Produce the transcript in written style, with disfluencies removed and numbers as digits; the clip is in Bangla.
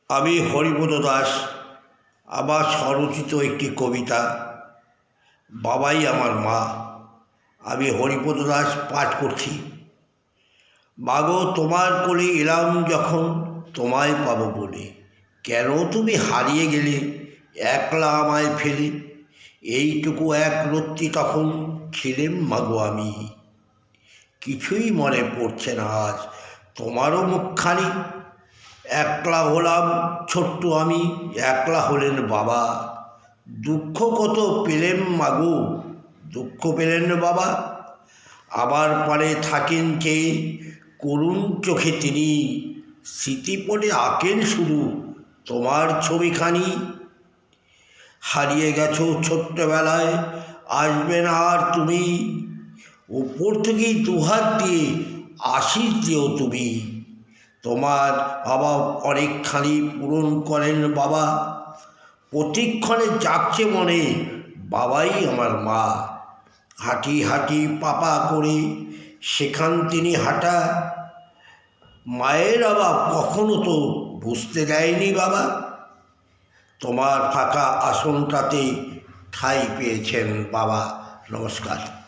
আমি হরিপদ দাস। আমার স্বরচিত একটি কবিতা বাবাই আমার মা। আমি হরিপদ দাস পাঠ করছি। মাগো তোমার কোলে এলাম যখন তোমায় পাবো বলে, কেন তুমি হারিয়ে গেলে একলা আমায় ফেলে? এইটুকু এক রত্তি তখন ছিলেম মাগো আমি। কিছুই মনে পড়ছে না আজ তোমারও মুখখানি। একলা হলাম ছোট্ট আমি, একলা হলেন বাবা। দুঃখ কত পেলেন মাগো, দুঃখ পেলেন বাবা। আবার পারে থাকেন চেয়ে করুণ চোখে তিনি, স্মৃতি পড়ে আঁকেন শুধু তোমার ছবিখানি। হারিয়ে গেছো ছোট্টবেলায়, আসবে না আর তুমি। উপর থেকেই দুহাত দিয়ে আশীষ দিও তুমি। তোমার অভাব অনেকখানি পূরণ করেন বাবা। প্রতিক্ষণে জাগছে মনে বাবাই আমার মা। হাঁটি হাঁটি পাপা করে সেখান তিনি হাঁটা। মায়ের অভাব কখনো তো বুঝতে দেয়নি বাবা। তোমার ফাঁকা আসনটাতে ঠাঁই পেয়েছেন বাবা। নমস্কার।